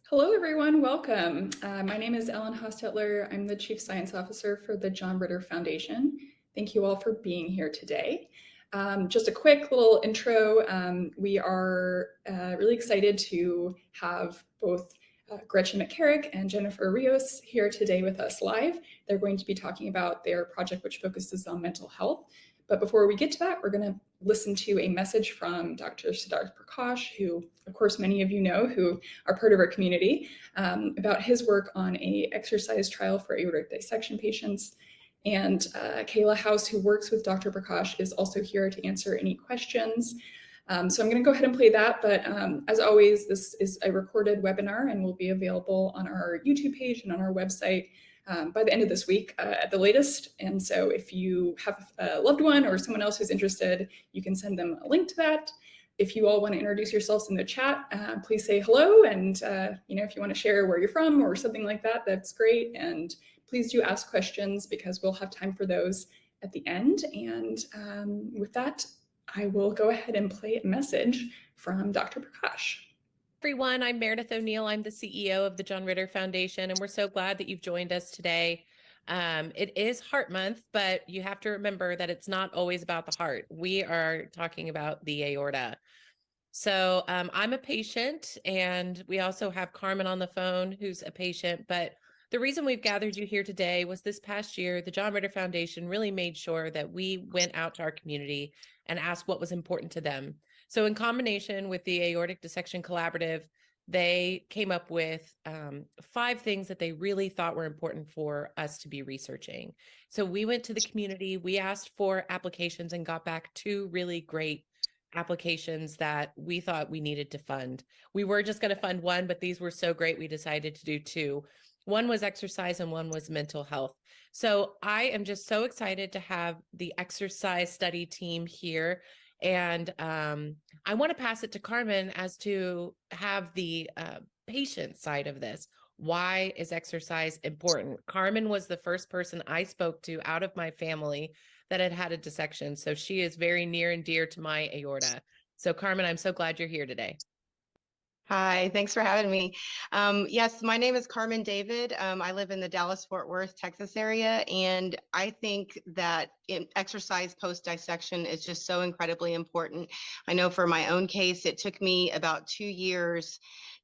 Hello, everyone. Welcome. My name is Ellen Hostetler. I'm the Chief Science Officer for the John Ritter Foundation. Thank you all for being here today. Just a quick little intro. We are really excited to have both Gretchen MacCarrick and Jennifer Rios here today with us live. They're going to be talking about their project, which focuses on mental health. But before we get to that, we're going to listen to a message from Dr. Siddharth Prakash, who, of course, many of you know, who are part of our community, about his work on a exercise trial for aortic dissection patients. And Kayla House, who works with Dr. Prakash, is also here to answer any questions. So I'm going to go ahead and play that, but as always, this is a recorded webinar and will be available on our YouTube page and on our website by the end of this week at the latest. And so if you have a loved one or someone else who's interested, you can send them a link to that. If you all want to introduce yourselves in the chat, please say hello. And if you want to share where you're from or something like that, that's great. And please do ask questions because we'll have time for those at the end. And with that, I will go ahead and play a message from Dr. Prakash. Everyone, I'm Meredith O'Neill. I'm the CEO of the John Ritter Foundation, and we're so glad that you've joined us today. It is Heart Month, but you have to remember that it's not always about the heart. We are talking about the aorta. So I'm a patient, and we also have Carmen on the phone, who's a patient. But the reason we've gathered you here today was this past year, the John Ritter Foundation really made sure that we went out to our community and asked what was important to them. So in combination with the Aortic Dissection Collaborative, they came up with 5 things that they really thought were important for us to be researching. So we went to the community, we asked for applications and got back 2 really great applications that we thought we needed to fund. We were just going to fund 1, but these were so great we decided to do 2. One was exercise and one was mental health. So I am just so excited to have the exercise study team here. And I want to pass it to Carmen as to have the patient side of this. Why is exercise important? Carmen was the first person I spoke to out of my family that had had a dissection. So she is very near and dear to my aorta. So Carmen, I'm so glad you're here today. Hi, thanks for having me. Yes, my name is Carmen David. I live in the Dallas-Fort Worth, Texas area, and I think that exercise post-dissection is just so incredibly important. I know for my own case, it took me about 2 years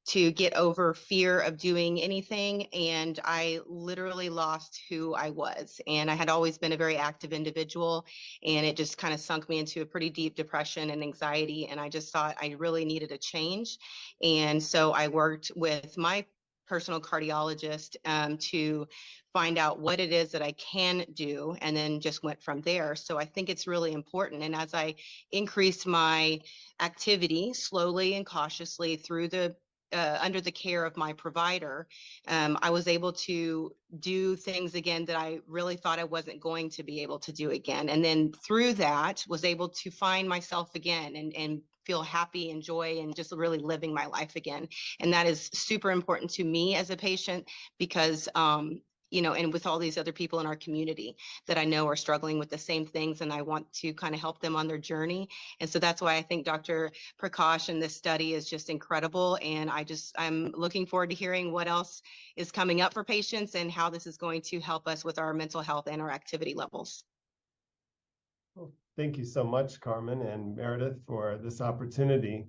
to get over fear of doing anything, and I literally lost who I was. And I had always been a very active individual, and it just kind of sunk me into a pretty deep depression and anxiety, and I just thought I really needed a change. And so I worked with my personal cardiologist to find out what it is that I can do, and then just went from there. So I think it's really important. And as I increased my activity slowly and cautiously through the under the care of my provider, I was able to do things again that I really thought I wasn't going to be able to do again. And then through that was able to find myself again and feel happy and joy and just really living my life again. And that is super important to me as a patient because and with all these other people in our community that I know are struggling with the same things, and I want to kind of help them on their journey. And so that's why I think Dr. Prakash and this study is just incredible. And I'm looking forward to hearing what else is coming up for patients and how this is going to help us with our mental health and our activity levels. Well, thank you so much, Carmen and Meredith, for this opportunity.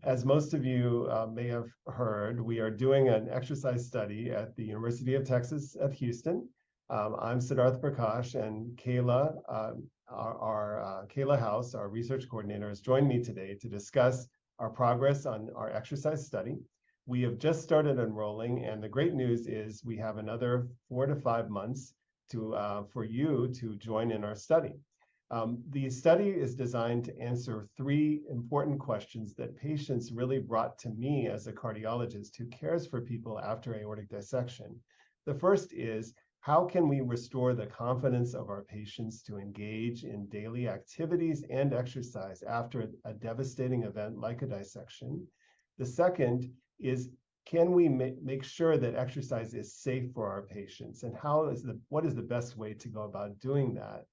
As most of you may have heard, we are doing an exercise study at the University of Texas at Houston. I'm Siddharth Prakash, and Kayla, Kayla House, our research coordinator, has joined me today to discuss our progress on our exercise study. We have just started enrolling, and the great news is we have another 4 to 5 months for you to join in our study. The study is designed to answer 3 important questions that patients really brought to me as a cardiologist who cares for people after aortic dissection. The first is, how can we restore the confidence of our patients to engage in daily activities and exercise after a devastating event like a dissection? The second is, can we make sure that exercise is safe for our patients, and what is the best way to go about doing that?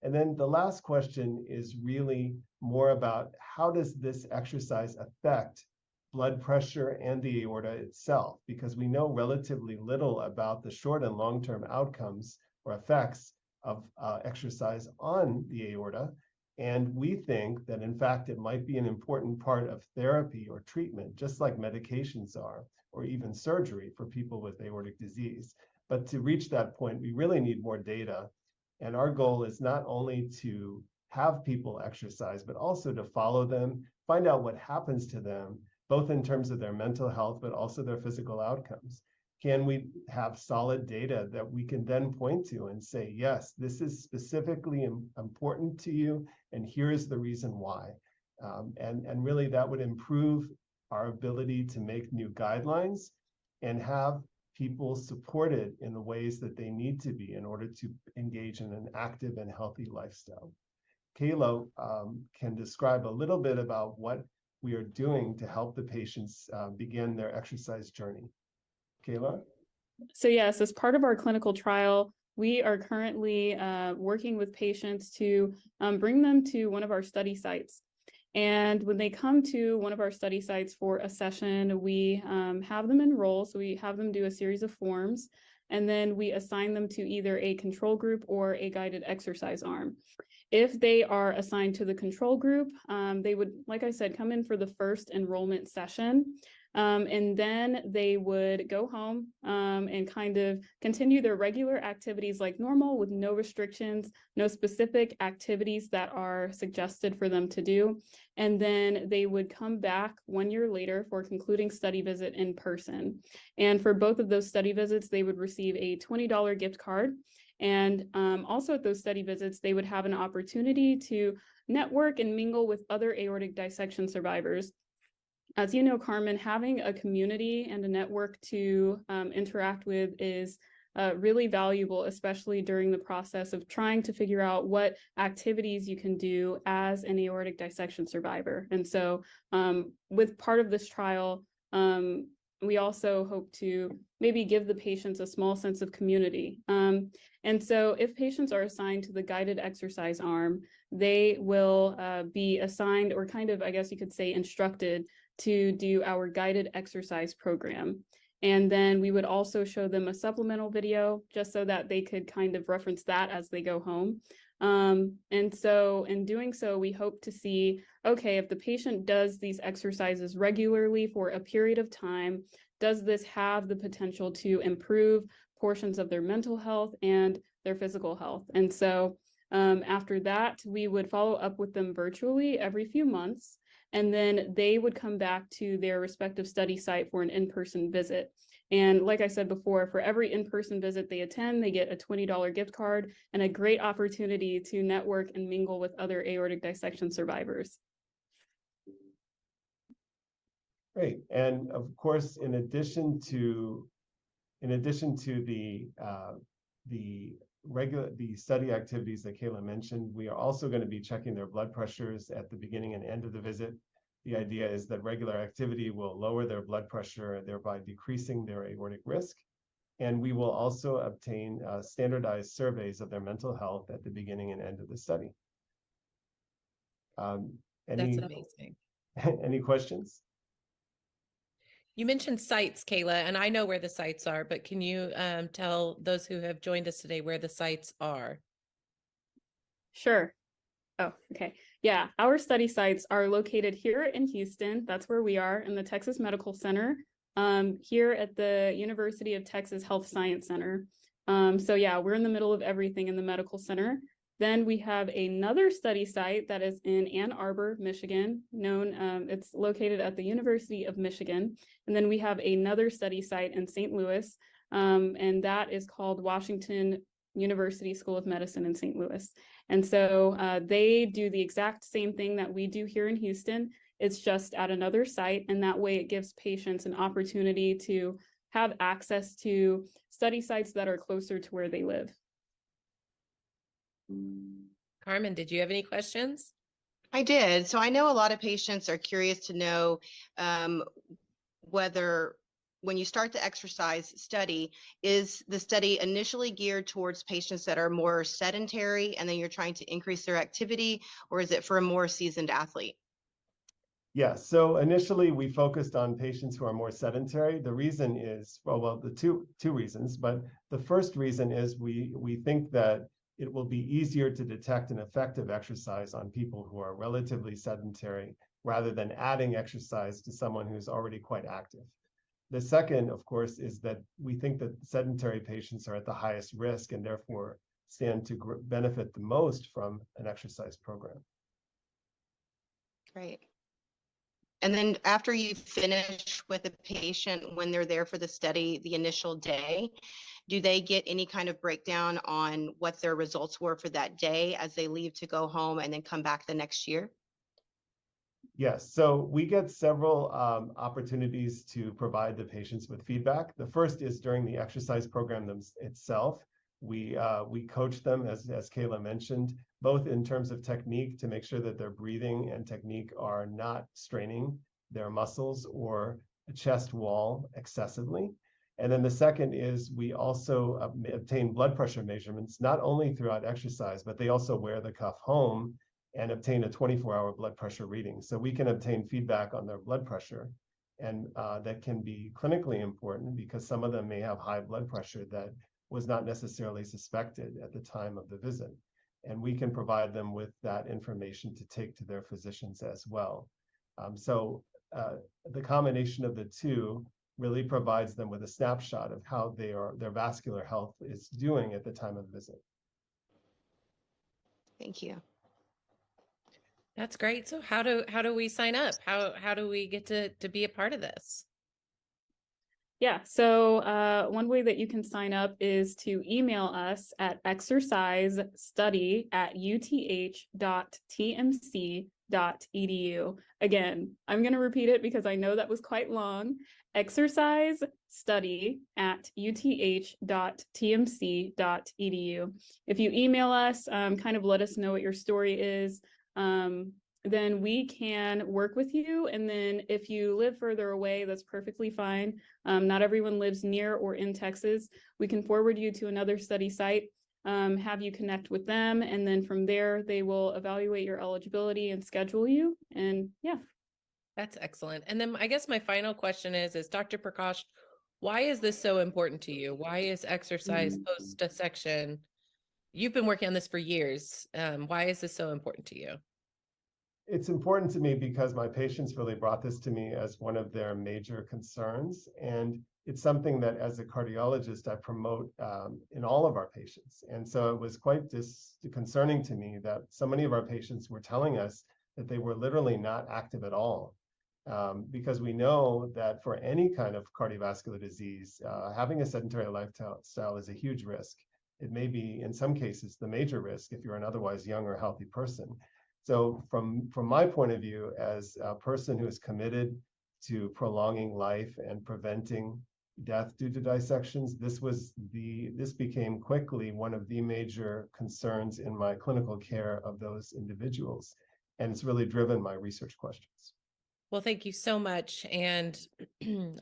And then the last question is really more about, how does this exercise affect blood pressure and the aorta itself, because we know relatively little about the short and long-term outcomes or effects of exercise on the aorta. And we think that, in fact, it might be an important part of therapy or treatment, just like medications are, or even surgery for people with aortic disease. But to reach that point, we really need more data. And our goal is not only to have people exercise, but also to follow them, find out what happens to them, both in terms of their mental health, but also their physical outcomes. Can we have solid data that we can then point to and say, yes, this is specifically important to you, and here's the reason why. And really that would improve our ability to make new guidelines and have people supported in the ways that they need to be in order to engage in an active and healthy lifestyle. Kayla can describe a little bit about what we are doing to help the patients begin their exercise journey. Kayla? So yes, as part of our clinical trial, we are currently working with patients to bring them to one of our study sites. And when they come to one of our study sites for a session, we have them enroll. So we have them do a series of forms, and then we assign them to either a control group or a guided exercise arm. If they are assigned to the control group, they would, like I said, come in for the first enrollment session. And then they would go home and kind of continue their regular activities like normal, with no restrictions, no specific activities that are suggested for them to do. And then they would come back 1 year later for a concluding study visit in person. And for both of those study visits, they would receive a $20 gift card. And also at those study visits, they would have an opportunity to network and mingle with other aortic dissection survivors. As you know, Carmen, having a community and a network to interact with is really valuable, especially during the process of trying to figure out what activities you can do as an aortic dissection survivor. And so with part of this trial, we also hope to maybe give the patients a small sense of community. And so if patients are assigned to the guided exercise arm, they will be assigned, or kind of, I guess you could say, instructed to do our guided exercise program. And then we would also show them a supplemental video just so that they could kind of reference that as they go home. And so in doing so, we hope to see, okay, if the patient does these exercises regularly for a period of time, does this have the potential to improve portions of their mental health and their physical health? And so after that, we would follow up with them virtually every few months. And then they would come back to their respective study site for an in-person visit. And like I said before, for every in-person visit they attend, they get a $20 gift card and a great opportunity to network and mingle with other aortic dissection survivors. Great. And of course, in addition to the study activities that Kayla mentioned, we are also going to be checking their blood pressures at the beginning and end of the visit. The idea is that regular activity will lower their blood pressure, thereby decreasing their aortic risk. And we will also obtain standardized surveys of their mental health at the beginning and end of the study. That's amazing. Any questions? You mentioned sites, Kayla, and I know where the sites are, but can you tell those who have joined us today where the sites are? Sure. Oh, okay. Yeah, our study sites are located here in Houston. That's where we are, in the Texas Medical Center, here at the University of Texas Health Science Center. So yeah, we're in the middle of everything in the medical center. Then we have another study site that is in Ann Arbor, Michigan, it's located at the University of Michigan. And then we have another study site in St. Louis, and that is called Washington University School of Medicine in St. Louis. And so they do the exact same thing that we do here in Houston. It's just at another site, and that way it gives patients an opportunity to have access to study sites that are closer to where they live. Carmen, did you have any questions? I did. So I know a lot of patients are curious to know whether when you start the exercise study, is the study initially geared towards patients that are more sedentary and then you're trying to increase their activity, or is it for a more seasoned athlete? Yes. So initially we focused on patients who are more sedentary. The reason is, well, the two reasons, but the first reason is we think that it will be easier to detect an effective exercise on people who are relatively sedentary rather than adding exercise to someone who's already quite active. The second, of course, is that we think that sedentary patients are at the highest risk and therefore stand to benefit the most from an exercise program. Great. And then after you finish with a patient, when they're there for the study, the initial day, do they get any kind of breakdown on what their results were for that day as they leave to go home and then come back the next year? Yes, so we get several opportunities to provide the patients with feedback. The first is during the exercise program itself. We coach them, as Kayla mentioned, both in terms of technique to make sure that their breathing and technique are not straining their muscles or chest wall excessively. And then the second is we also obtain blood pressure measurements, not only throughout exercise, but they also wear the cuff home and obtain a 24-hour blood pressure reading. So we can obtain feedback on their blood pressure. And that can be clinically important because some of them may have high blood pressure that was not necessarily suspected at the time of the visit. And we can provide them with that information to take to their physicians as well. So the combination of the two really provides them with a snapshot of how their vascular health is doing at the time of the visit. Thank you. That's great. So how do we sign up? How do we get to be a part of this? Yeah, so one way that you can sign up is to email us at exercisestudy@uth.tmc.edu. Again, I'm going to repeat it because I know that was quite long. exercisestudy@uth.tmc.edu. If you email us, kind of let us know what your story is. Then we can work with you. And then if you live further away, that's perfectly fine. Not everyone lives near or in Texas. We can forward you to another study site, have you connect with them. And then from there, they will evaluate your eligibility and schedule you. And yeah. That's excellent. And then I guess my final question is Dr. Prakash, why is this so important to you? Why is exercise post-dissection? You've been working on this for years. Why is this so important to you? It's important to me because my patients really brought this to me as one of their major concerns. And it's something that as a cardiologist, I promote in all of our patients. And so it was quite concerning to me that so many of our patients were telling us that they were literally not active at all. Because we know that for any kind of cardiovascular disease, having a sedentary lifestyle is a huge risk. It may be, in some cases, the major risk if you're an otherwise young or healthy person. So from my point of view, as a person who is committed to prolonging life and preventing death due to dissections, this became quickly one of the major concerns in my clinical care of those individuals. And it's really driven my research questions. Well, thank you so much. And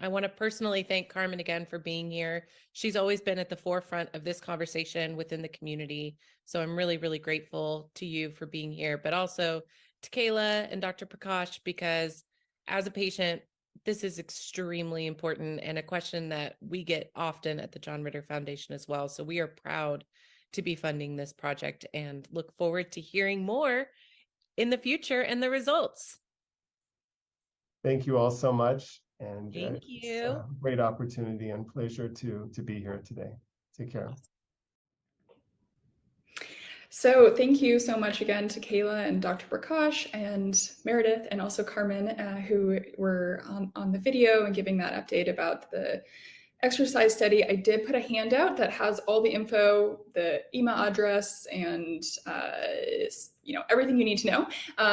I want to personally thank Carmen again for being here. She's always been at the forefront of this conversation within the community. So I'm really, really grateful to you for being here, but also to Kayla and Dr. Prakash, because as a patient, this is extremely important and a question that we get often at the John Ritter Foundation as well. So we are proud to be funding this project and look forward to hearing more in the future and the results. Thank you all so much. And thank it's you. a great opportunity and pleasure to be here today. Take care. So thank you so much again to Kayla and Dr. Prakash and Meredith and also Carmen, who were on the video and giving that update about the exercise study. I did put a handout that has all the info, the email address, and everything you need to know.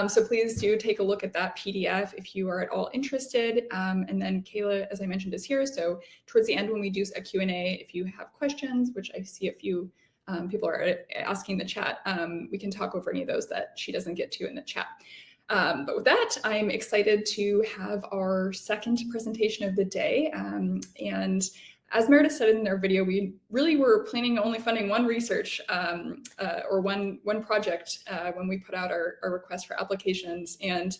So please do take a look at that PDF if you are at all interested. And then Kayla, as I mentioned, is here. So towards the end, when we do a Q&A, if you have questions, which I see a few people are asking in the chat, we can talk over any of those that she doesn't get to in the chat. But with that, I'm excited to have our second presentation of the day. And as Meredith said in their video, we really were planning only funding one research or one project when we put out our request for applications. And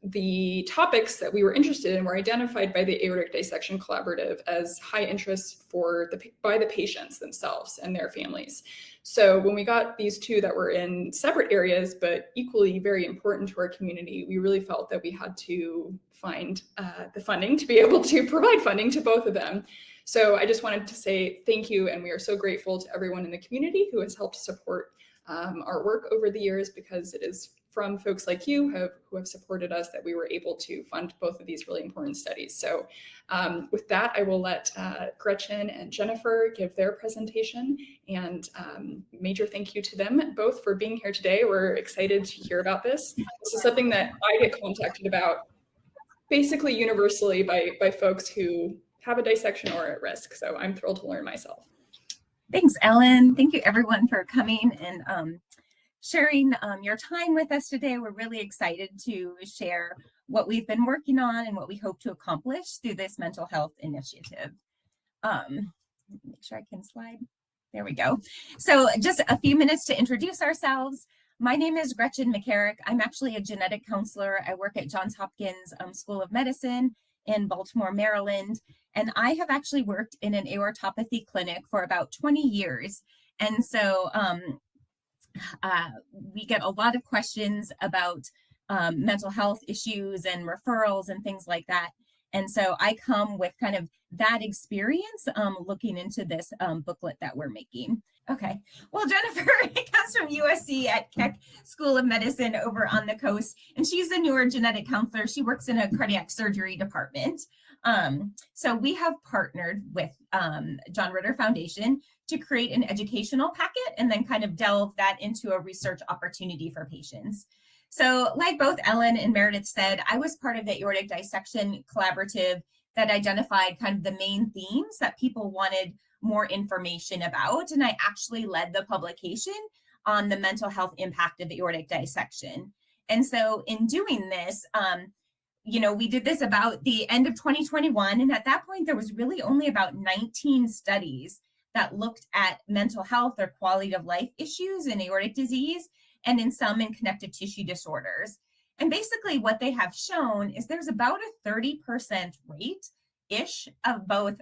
the topics that we were interested in were identified by the Aortic Dissection Collaborative as high interest by the patients themselves and their families. So when we got these two that were in separate areas, but equally very important to our community, we really felt that we had to find the funding to be able to provide funding to both of them. So I just wanted to say thank you, and we are so grateful to everyone in the community who has helped support our work over the years, because it is from folks like you who have supported us that we were able to fund both of these really important studies. So with that, I will let Gretchen and Jennifer give their presentation, and major thank you to them both for being here today. We're excited to hear about this. This is something that I get contacted about basically universally by folks who have a dissection or are at risk. So I'm thrilled to learn myself. Thanks, Ellen. Thank you everyone for coming and sharing your time with us today. We're really excited to share what we've been working on and what we hope to accomplish through this mental health initiative. Make sure I can slide. There we go. So just a few minutes to introduce ourselves. My name is Gretchen MacCarrick. I'm actually a genetic counselor. I work at Johns Hopkins School of Medicine in Baltimore, Maryland. And I have actually worked in an aortopathy clinic for about 20 years. And so we get a lot of questions about mental health issues and referrals and things like that. And so I come with kind of that experience looking into this booklet that we're making. Okay, well, Jennifer comes from USC at Keck School of Medicine over on the coast, and she's a newer genetic counselor. She works in a cardiac surgery department. So we have partnered with John Ritter Foundation to create an educational packet and then kind of delve that into a research opportunity for patients. So like both Ellen and Meredith said, I was part of the Aortic Dissection Collaborative that identified kind of the main themes that people wanted more information about. And I actually led the publication on the mental health impact of aortic dissection. And so in doing this, we did this about the end of 2021. And at that point, there was really only about 19 studies that looked at mental health or quality of life issues in aortic disease, and in some in connective tissue disorders. And basically what they have shown is there's about a 30% rate-ish of both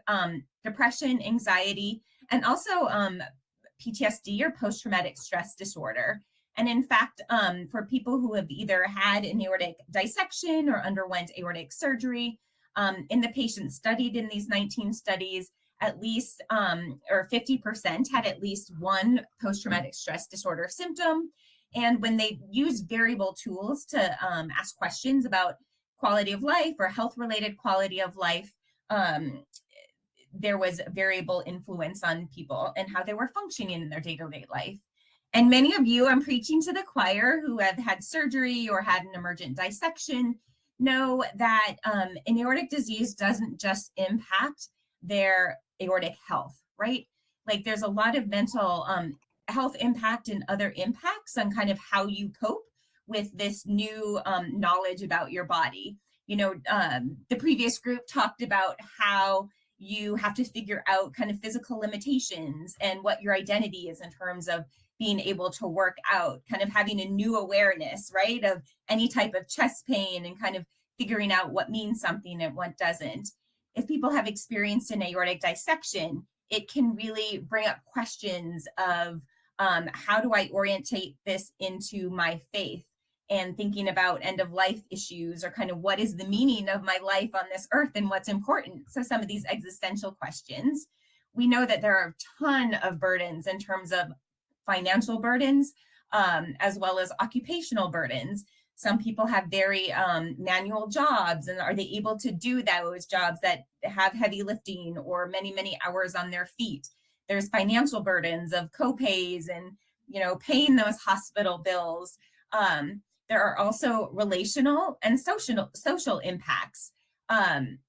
depression, anxiety, and also PTSD or post-traumatic stress disorder. And in fact, for people who have either had an aortic dissection or underwent aortic surgery, in the patients studied in these 19 studies, at least, or 50% had at least one post-traumatic stress disorder symptom. And when they use variable tools to ask questions about quality of life or health-related quality of life, there was variable influence on people and how they were functioning in their day-to-day life. And many of you, I'm preaching to the choir, who have had surgery or had an emergent dissection, know that an aortic disease doesn't just impact their aortic health, right? Like there's a lot of mental health impact and other impacts on kind of how you cope with this new knowledge about your body. The previous group talked about how you have to figure out kind of physical limitations and what your identity is in terms of being able to work out, kind of having a new awareness, right, of any type of chest pain and kind of figuring out what means something and what doesn't. If people have experienced an aortic dissection, it can really bring up questions of how do I orientate this into my faith, and thinking about end of life issues, or kind of what is the meaning of my life on this earth and what's important. So some of these existential questions. We know that there are a ton of burdens in terms of financial burdens, as well as occupational burdens. Some people have very manual jobs, and are they able to do those jobs that have heavy lifting or many, many hours on their feet? There's financial burdens of co-pays and, paying those hospital bills. There are also relational and social impacts on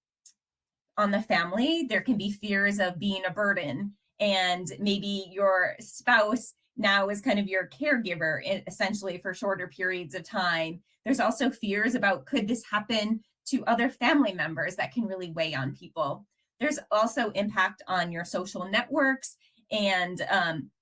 the family. There can be fears of being a burden, and maybe your spouse now is kind of your caregiver, essentially, for shorter periods of time. There's also fears about, could this happen to other family members, that can really weigh on people. There's also impact on your social networks, and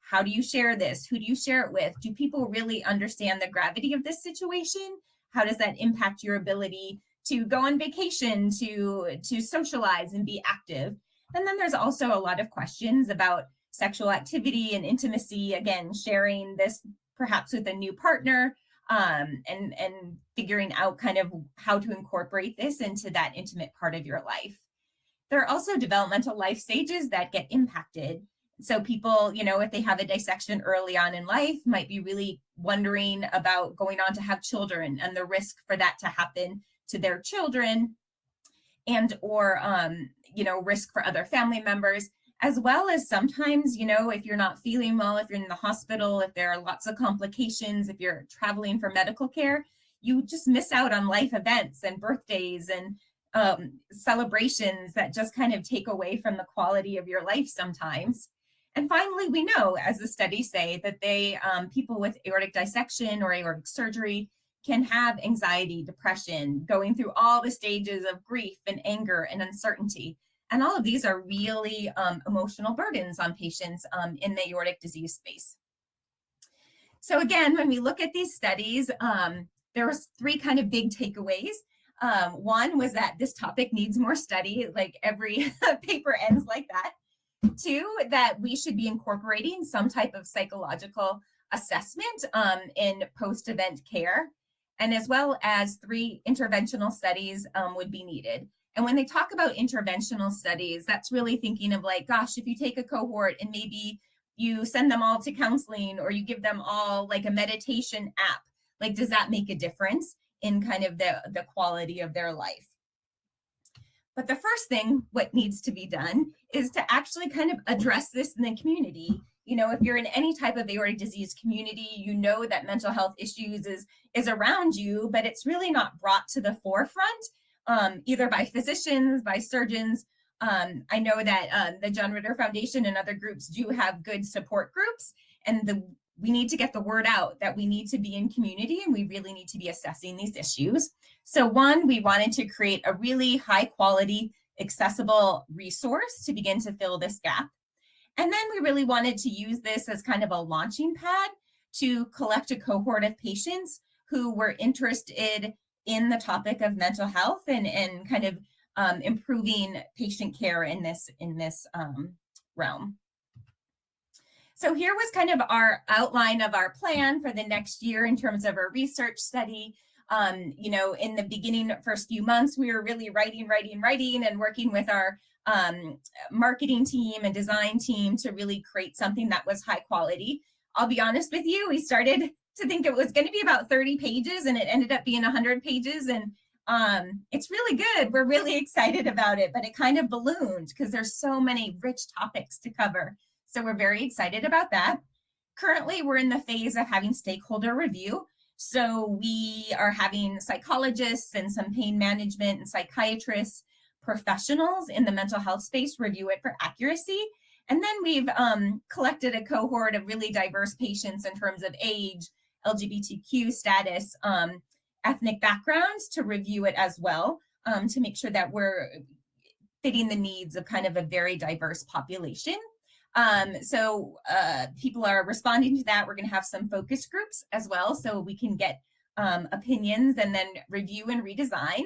how do you share this? Who do you share it with? Do people really understand the gravity of this situation? How does that impact your ability to go on vacation, to socialize and be active? And then there's also a lot of questions about sexual activity and intimacy, again, sharing this perhaps with a new partner, and figuring out kind of how to incorporate this into that intimate part of your life. There are also developmental life stages that get impacted. So people, you know, if they have a dissection early on in life, might be really wondering about going on to have children and the risk for that to happen to their children, and or you know, risk for other family members, as well as sometimes, you know, if you're not feeling well, if you're in the hospital, if there are lots of complications, if you're traveling for medical care, you just miss out on life events and birthdays and celebrations that just kind of take away from the quality of your life sometimes. And finally, we know, as the studies say, that people with aortic dissection or aortic surgery can have anxiety, depression, going through all the stages of grief and anger and uncertainty. And all of these are really emotional burdens on patients in the aortic disease space. So again, when we look at these studies, there was 3 kind of big takeaways. One was that this topic needs more study, like every paper ends like that. 2, that we should be incorporating some type of psychological assessment in post-event care, and as well as 3 interventional studies would be needed. And when they talk about interventional studies, that's really thinking of like, gosh, if you take a cohort and maybe you send them all to counseling, or you give them all like a meditation app, like, does that make a difference in kind of the quality of their life? But the first thing, what needs to be done is to actually kind of address this in the community. You know, if you're in any type of aortic disease community, you know that mental health issues is around you, but it's really not brought to the forefront, either by physicians, by surgeons. I know that the John Ritter Foundation and other groups do have good support groups, and we need to get the word out that we need to be in community and we really need to be assessing these issues. So one, we wanted to create a really high quality, accessible resource to begin to fill this gap. And then we really wanted to use this as kind of a launching pad to collect a cohort of patients who were interested in the topic of mental health and kind of improving patient care in this realm. So here was kind of our outline of our plan for the next year in terms of our research study. You know, in the beginning, first few months, we were really writing and working with our marketing team and design team to really create something that was high quality. I'll be honest with you, we started to think it was going to be about 30 pages and it ended up being 100 pages. And it's really good. We're really excited about it, but it kind of ballooned because there's so many rich topics to cover. So we're very excited about that. Currently, we're in the phase of having stakeholder review. So we are having psychologists and some pain management and psychiatrists, professionals in the mental health space review it for accuracy. And then we've collected a cohort of really diverse patients in terms of age, LGBTQ status, ethnic backgrounds to review it as well, to make sure that we're fitting the needs of kind of a very diverse population. So people are responding to that. We're going to have some focus groups as well, so we can get opinions and then review and redesign.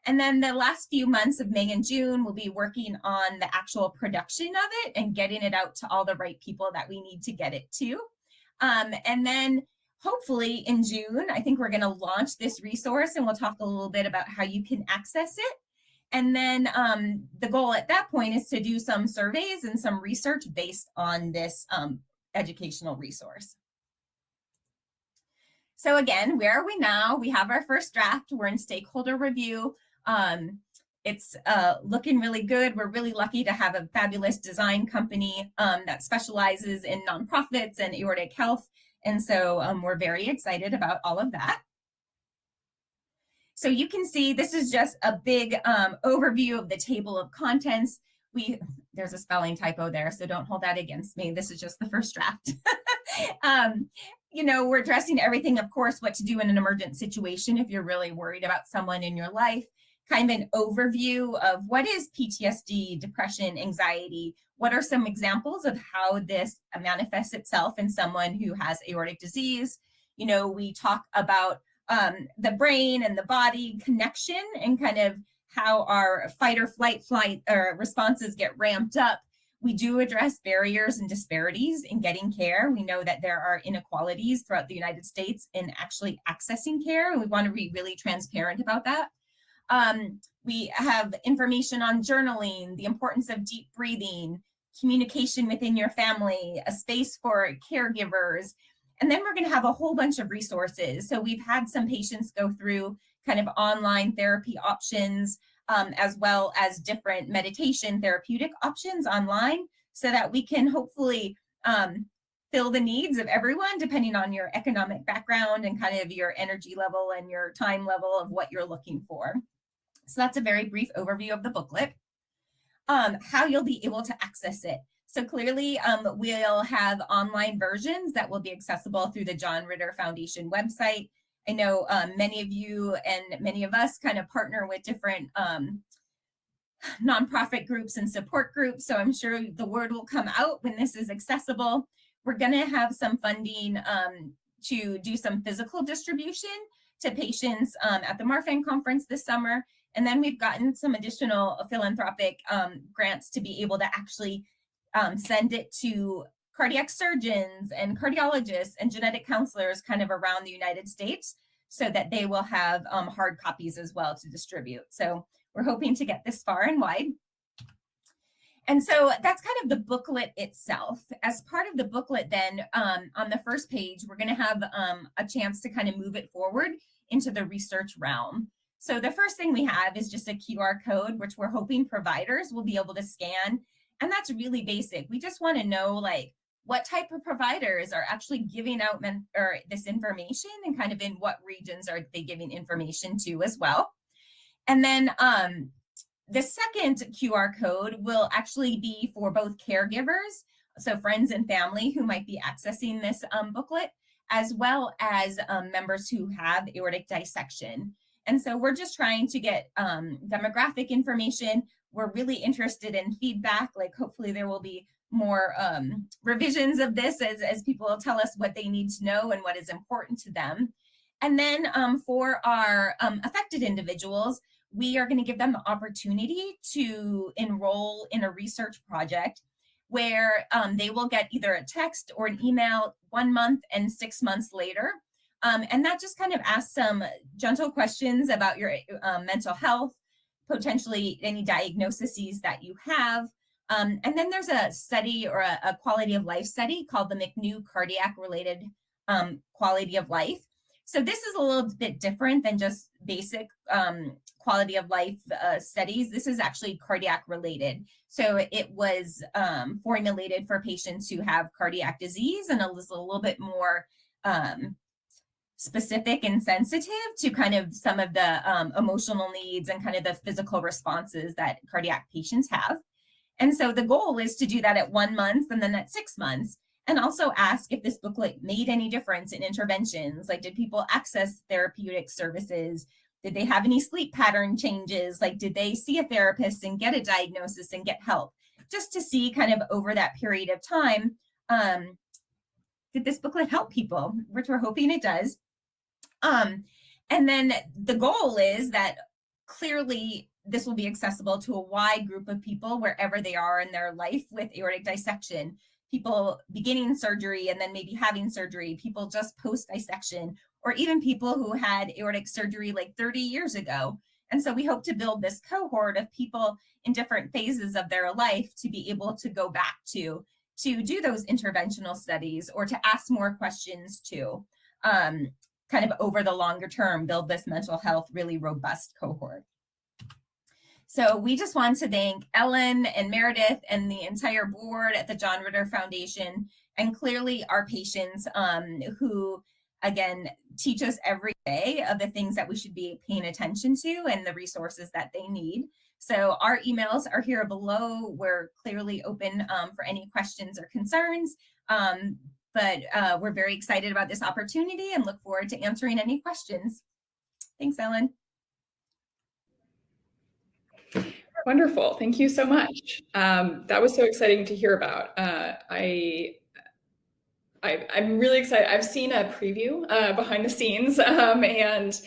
And then the last few months of May and June, we'll be working on the actual production of it and getting it out to all the right people that we need to get it to. And then hopefully in June, I think we're going to launch this resource, and we'll talk a little bit about how you can access it. And then the goal at that point is to do some surveys and some research based on this educational resource. So again, where are we now? We have our first draft. We're in stakeholder review. It's looking really good. We're really lucky to have a fabulous design company that specializes in nonprofits and aortic health. And so we're very excited about all of that. So you can see this is just a big overview of the table of contents. There's a spelling typo there, so don't hold that against me. This is just the first draft. You know, we're addressing everything, of course, what to do in an emergent situation if you're really worried about someone in your life, kind of an overview of what is PTSD, depression, anxiety, what are some examples of how this manifests itself in someone who has aortic disease. You know, we talk about the brain and the body connection and kind of how our fight or flight responses get ramped up. We do address barriers and disparities in getting care. We know that there are inequalities throughout the United States in actually accessing care, and we want to be really transparent about that. We have information on journaling, the importance of deep breathing, communication within your family, a space for caregivers, and then we're going to have a whole bunch of resources. So we've had some patients go through kind of online therapy options, as well as different meditation therapeutic options online, so that we can hopefully fill the needs of everyone depending on your economic background and kind of your energy level and your time level of what you're looking for. So that's a very brief overview of the booklet. How you'll be able to access it. So clearly, we'll have online versions that will be accessible through the John Ritter Foundation website. I know many of you and many of us kind of partner with different nonprofit groups and support groups, so I'm sure the word will come out when this is accessible. We're going to have some funding to do some physical distribution to patients at the Marfan conference this summer, and then we've gotten some additional philanthropic grants to be able to actually send it to cardiac surgeons and cardiologists and genetic counselors kind of around the United States, so that they will have hard copies as well to distribute. So we're hoping to get this far and wide. And so that's kind of the booklet itself. As part of the booklet then, on the first page, we're going to have a chance to kind of move it forward into the research realm. So the first thing we have is just a QR code, which we're hoping providers will be able to scan. And that's really basic. We just want to know, like, what type of providers are actually giving out this information, and kind of in what regions are they giving information to as well. And then the second QR code will actually be for both caregivers, so friends and family who might be accessing this booklet, as well as members who have aortic dissection. And so we're just trying to get demographic information. We're really interested in feedback, like hopefully there will be more revisions of this as people will tell us what they need to know and what is important to them. And then for our affected individuals, we are going to give them the opportunity to enroll in a research project where they will get either a text or an email 1 month and 6 months later. And that just kind of asks some gentle questions about your mental health, potentially any diagnoses that you have. And then there's a study or a quality of life study called the McNew Cardiac Related Quality of Life. So this is a little bit different than just basic quality of life studies. This is actually cardiac related. So it was formulated for patients who have cardiac disease, and it was a little bit more specific and sensitive to kind of some of the emotional needs and kind of the physical responses that cardiac patients have. And so the goal is to do that at 1 month and then at 6 months, and also ask if this booklet made any difference in interventions. Like, did people access therapeutic services? Did they have any sleep pattern changes? Like, did they see a therapist and get a diagnosis and get help? Just to see kind of over that period of time, did this booklet help people, which we're hoping it does. And then the goal is that clearly this will be accessible to a wide group of people wherever they are in their life with aortic dissection. People beginning surgery and then maybe having surgery, people just post-dissection, or even people who had aortic surgery like 30 years ago. And so we hope to build this cohort of people in different phases of their life to be able to go back to do those interventional studies, or to ask more questions to kind of over the longer term, build this mental health really robust cohort. So we just want to thank Ellen and Meredith and the entire board at the John Ritter Foundation, and clearly our patients who, again, teach us every day of the things that we should be paying attention to and the resources that they need. So our emails are here below. We're clearly open for any questions or concerns, but we're very excited about this opportunity and look forward to answering any questions. Thanks, Ellen. Wonderful. Thank you so much. That was so exciting to hear about. I I'm really excited. I've seen a preview behind the scenes, and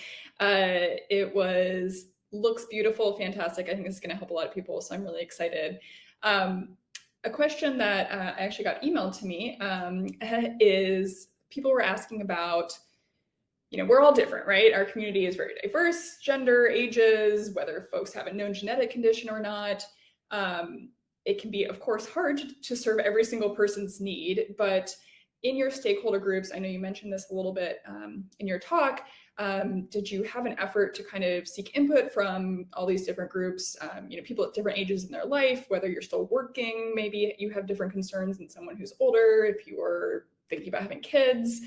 looks beautiful, fantastic. I think this is going to help a lot of people, so I'm really excited. A question that I actually got emailed to me is people were asking about, we're all different, right? Our community is very diverse, gender, ages, whether folks have a known genetic condition or not. It can be, of course, hard to serve every single person's need, but in your stakeholder groups, I know you mentioned this a little bit in your talk, did you have an effort to kind of seek input from all these different groups, people at different ages in their life, whether you're still working, maybe you have different concerns than someone who's older, if you are thinking about having kids,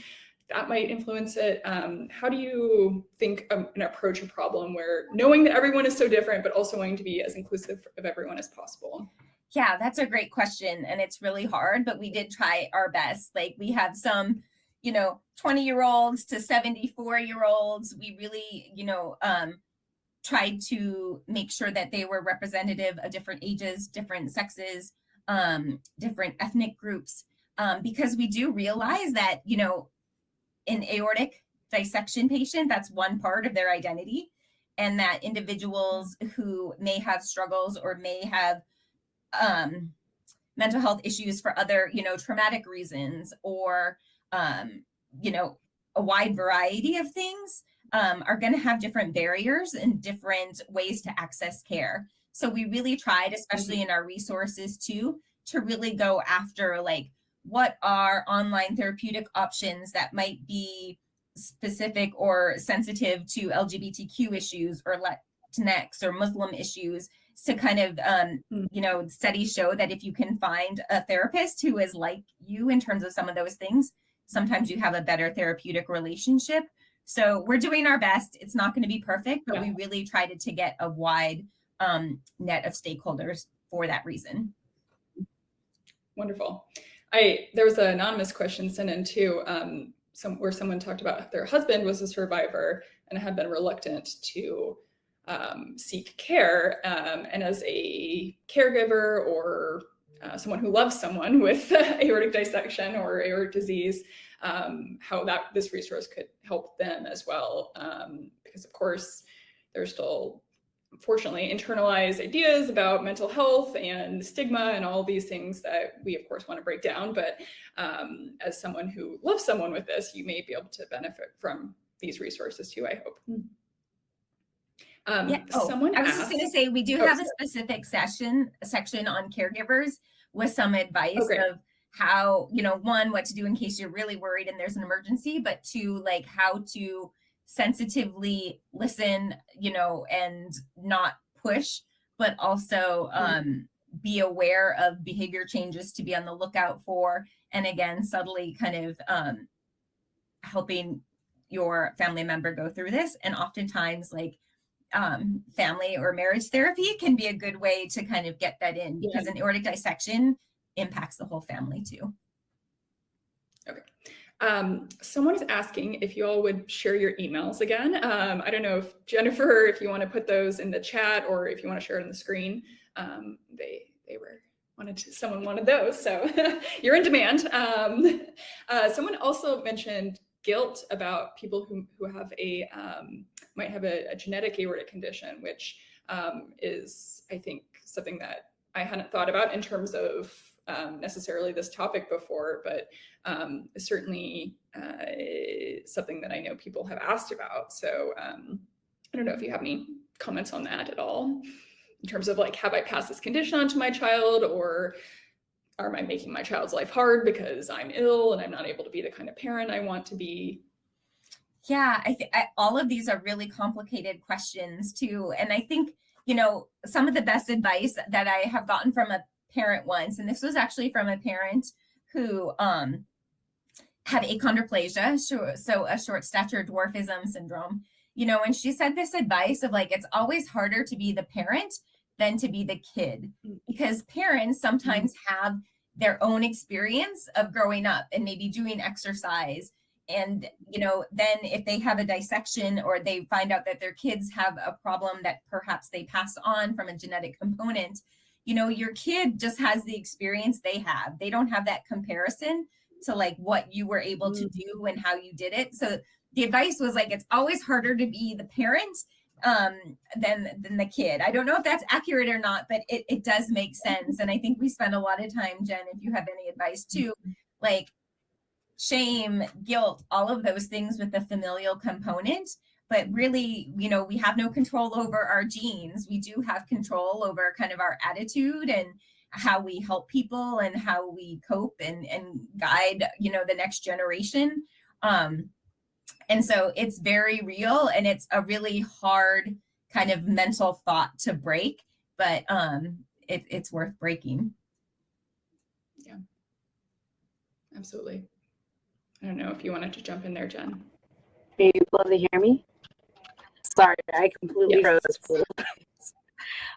that might influence it. How do you think and approach a problem where knowing that everyone is so different, but also wanting to be as inclusive of everyone as possible? Yeah, that's a great question. And it's really hard, but we did try our best. Like we have some, 20-year-olds to 74-year-olds. We really, tried to make sure that they were representative of different ages, different sexes, different ethnic groups, because we do realize that, an aortic dissection patient, that's one part of their identity, and that individuals who may have struggles or may have mental health issues for other, traumatic reasons or, a wide variety of things are going to have different barriers and different ways to access care. So we really tried, especially in our resources too, to really go after like, what are online therapeutic options that might be specific or sensitive to LGBTQ issues or Latinx or Muslim issues, to kind of, studies show that if you can find a therapist who is like you in terms of some of those things, sometimes you have a better therapeutic relationship. So we're doing our best. It's not going to be perfect, but we really tried to get a wide net of stakeholders for that reason. Wonderful. There was an anonymous question sent in too, where someone talked about their husband was a survivor and had been reluctant to seek care, and as a caregiver or someone who loves someone with aortic dissection or aortic disease, how this resource could help them as well, because of course there's still unfortunately internalized ideas about mental health and stigma and all these things that we of course want to break down, but as someone who loves someone with this, you may be able to benefit from these resources too, I hope. Someone I was just going to say, we do have a specific section on caregivers with some advice of how, one, what to do in case you're really worried and there's an emergency, but two, like how to sensitively listen, and not push, but also be aware of behavior changes to be on the lookout for. And again, subtly kind of helping your family member go through this. And oftentimes like family or marriage therapy can be a good way to kind of get that in, because an aortic dissection impacts the whole family too. Okay. Someone is asking if you all would share your emails again. I don't know if Jennifer, if you want to put those in the chat or if you want to share it on the screen. Someone wanted those, so you're in demand. Someone also mentioned guilt about people who have might have a genetic aortic condition, which is, I think, something that I hadn't thought about in terms of necessarily this topic before, but certainly something that I know people have asked about. So I don't know if you have any comments on that at all, in terms of like, have I passed this condition on to my child, or am I making my child's life hard because I'm ill and I'm not able to be the kind of parent I want to be? Yeah, I think all of these are really complicated questions too. And I think, some of the best advice that I have gotten from a parent once, and this was actually from a parent who had achondroplasia, so a short stature dwarfism syndrome, and she said this advice of like, it's always harder to be the parent than to be the kid, because parents sometimes have their own experience of growing up and maybe doing exercise. And, then if they have a dissection or they find out that their kids have a problem that perhaps they pass on from a genetic component, your kid just has the experience they have. They don't have that comparison to like what you were able to do and how you did it. So the advice was like, it's always harder to be the parent than the kid. I don't know if that's accurate or not, but it does make sense. And I think we spend a lot of time, Jen, if you have any advice too, like shame, guilt, all of those things with the familial component. But really, you know, we have no control over our genes. We do have control over kind of our attitude and how we help people and how we cope and guide, you know, the next generation. And so it's very real, and it's a really hard kind of mental thought to break, but it's worth breaking. Yeah, absolutely. I don't know if you wanted to jump in there, Jen. Are you able to hear me? Sorry, I completely Yes. froze.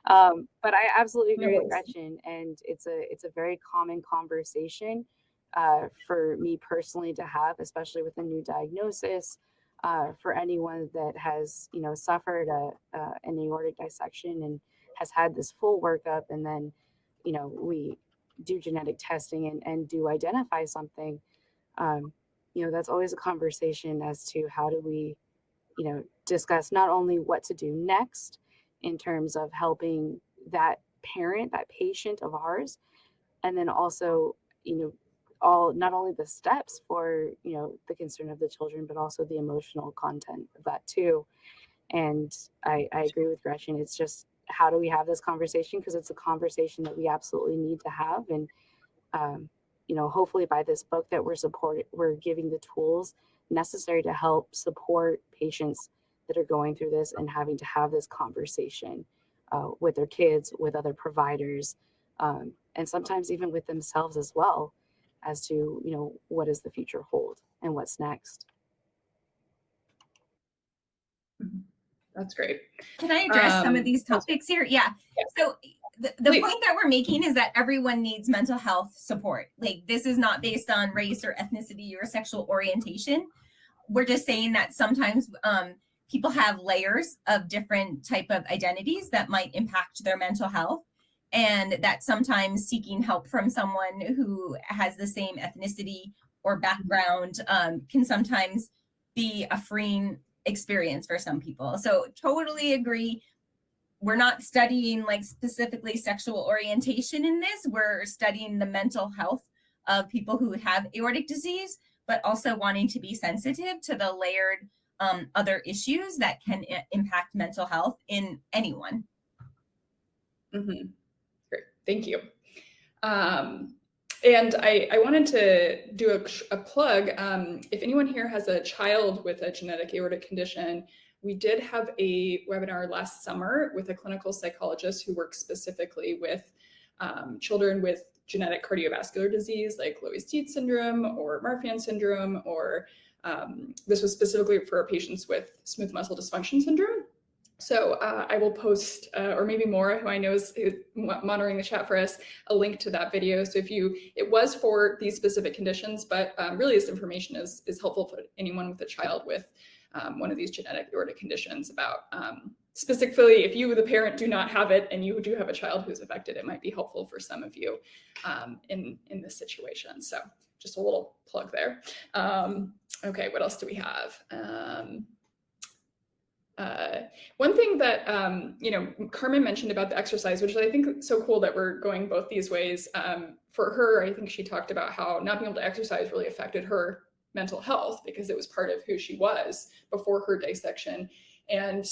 But I absolutely agree with Gretchen, and it's a very common conversation for me personally to have, especially with a new diagnosis, for anyone that has, you know, suffered an aortic dissection and has had this full workup, and then, you know, we do genetic testing and do identify something. You know, that's always a conversation as to how do we, you know, discuss not only what to do next in terms of helping that parent, that patient of ours, and then also, you know, not only the steps for, you know, the concern of the children, but also the emotional content of that too. And I agree with Gretchen. It's just, how do we have this conversation? Because it's a conversation that we absolutely need to have. And, you know, hopefully by this book that we're giving the tools necessary to help support patients that are going through this and having to have this conversation with their kids, with other providers, and sometimes even with themselves as well, as to, you know, what does the future hold and what's next. That's great. Can I address some of these topics here? Yeah. So the point that we're making is that everyone needs mental health support. Like, this is not based on race or ethnicity or sexual orientation. We're just saying that sometimes people have layers of different type of identities that might impact their mental health, and that sometimes seeking help from someone who has the same ethnicity or background can sometimes be a freeing experience for some people. So totally agree. We're not studying like specifically sexual orientation in this. We're studying the mental health of people who have aortic disease, but also wanting to be sensitive to the layered other issues that can impact mental health in anyone. Mm-hmm. Great, thank you. And I wanted to do a plug. If anyone here has a child with a genetic aortic condition, we did have a webinar last summer with a clinical psychologist who works specifically with children with genetic cardiovascular disease like Loeys-Dietz syndrome or Marfan syndrome, or this was specifically for patients with smooth muscle dysfunction syndrome. So I will post, or maybe Maura, who I know is monitoring the chat for us, a link to that video. So it was for these specific conditions, but really this information is helpful for anyone with a child with one of these genetic aortic conditions, about specifically if you, the parent, do not have it and you do have a child who's affected, it might be helpful for some of you in this situation. So just a little plug there. Okay, what else do we have? One thing that, you know, Carmen mentioned about the exercise, which I think is so cool that we're going both these ways. For her, I think she talked about how not being able to exercise really affected her mental health because it was part of who she was before her dissection. And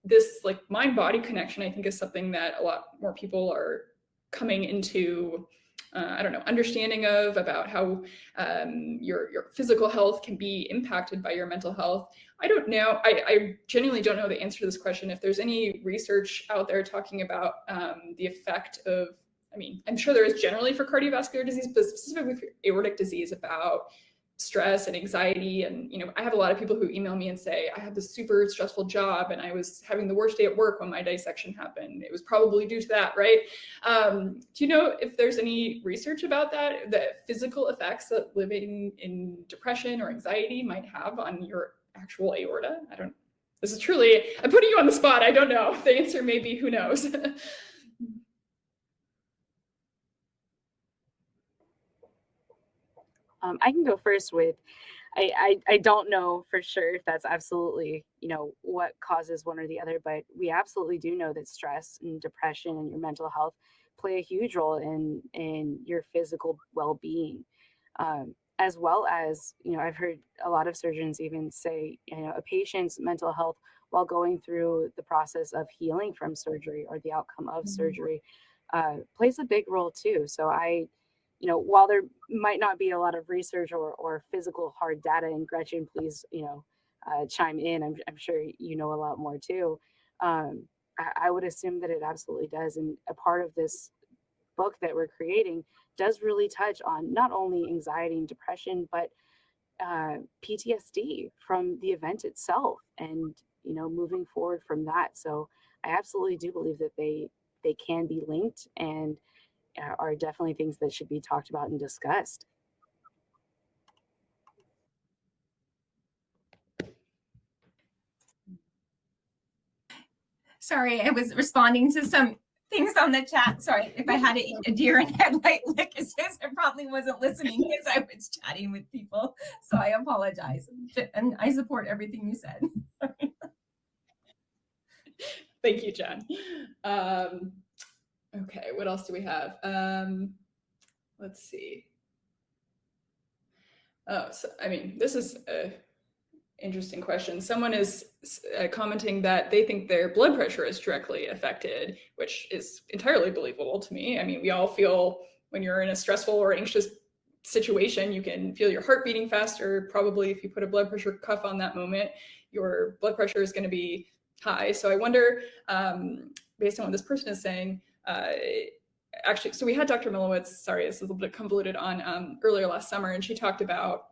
this like mind-body connection, I think, is something that a lot more people are coming into, I don't know, understanding of, about how your physical health can be impacted by your mental health. I don't know, I genuinely don't know the answer to this question. If there's any research out there talking about the effect of, I mean, I'm sure there is generally for cardiovascular disease, but specifically for aortic disease, about stress and anxiety. And, you know, I have a lot of people who email me and say, I have this super stressful job and I was having the worst day at work when my dissection happened. It was probably due to that, right? Do you know if there's any research about that, the physical effects that living in depression or anxiety might have on your actual aorta? This is truly, I'm putting you on the spot. I don't know. The answer may be, who knows? I can go first with, I don't know for sure if that's absolutely, what causes one or the other, but we absolutely do know that stress and depression and your mental health play a huge role in your physical well-being. As well as, I've heard a lot of surgeons even say, a patient's mental health while going through the process of healing from surgery or the outcome of surgery plays a big role too. So while there might not be a lot of research or physical hard data, and Gretchen, please, chime in. I'm sure you know a lot more too. I would assume that it absolutely does. And a part of this book that we're creating does really touch on not only anxiety and depression, but PTSD from the event itself, and moving forward from that. So I absolutely do believe that they can be linked and are definitely things that should be talked about and discussed. Sorry, I was responding to some things on the chat. Sorry, if I had a deer in headlight lick assist, I probably wasn't listening because I was chatting with people. So I apologize. And I support everything you said. Thank you, Jen. Okay, what else do we have? Let's see. Oh, so, this is a interesting question. Someone is commenting that they think their blood pressure is directly affected, which is entirely believable to me. We all feel when you're in a stressful or anxious situation, you can feel your heart beating faster. Probably if you put a blood pressure cuff on that moment, your blood pressure is going to be high. So I wonder, based on what this person is saying, actually, so we had Dr. Milowitz, sorry, this is a little bit convoluted, on earlier last summer, and she talked about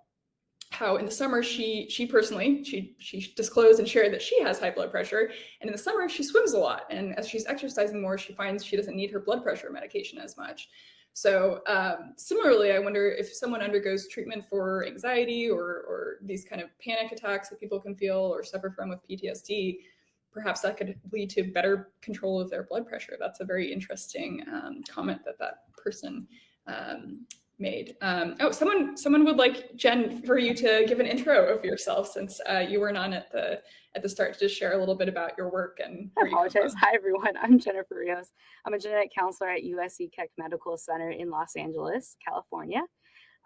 how in the summer she personally disclosed and shared that she has high blood pressure, and in the summer she swims a lot, and as she's exercising more, she finds she doesn't need her blood pressure medication as much. So similarly, I wonder if someone undergoes treatment for anxiety or these kind of panic attacks that people can feel or suffer from with PTSD, perhaps that could lead to better control of their blood pressure. That's a very interesting comment that person made. Someone would like, Jen, for you to give an intro of yourself, since you weren't on at the start, to just share a little bit about your work and where you come from. Hi, everyone. I'm Jennifer Rios. I'm a genetic counselor at USC Keck Medical Center in Los Angeles, California.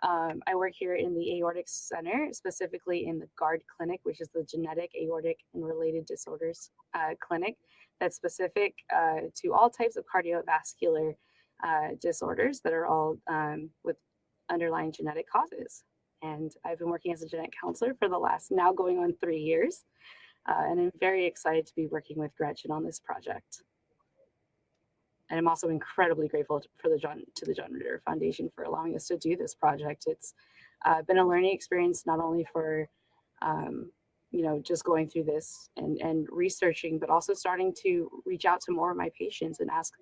I work here in the Aortic Center, specifically in the GARD clinic, which is the Genetic, Aortic, and Related Disorders clinic that's specific to all types of cardiovascular disorders that are all with underlying genetic causes. And I've been working as a genetic counselor for the last, now going on 3 years. And I'm very excited to be working with Gretchen on this project. And I'm also incredibly grateful to the John Ritter Foundation for allowing us to do this project. It's been a learning experience, not only for, just going through this and researching, but also starting to reach out to more of my patients and ask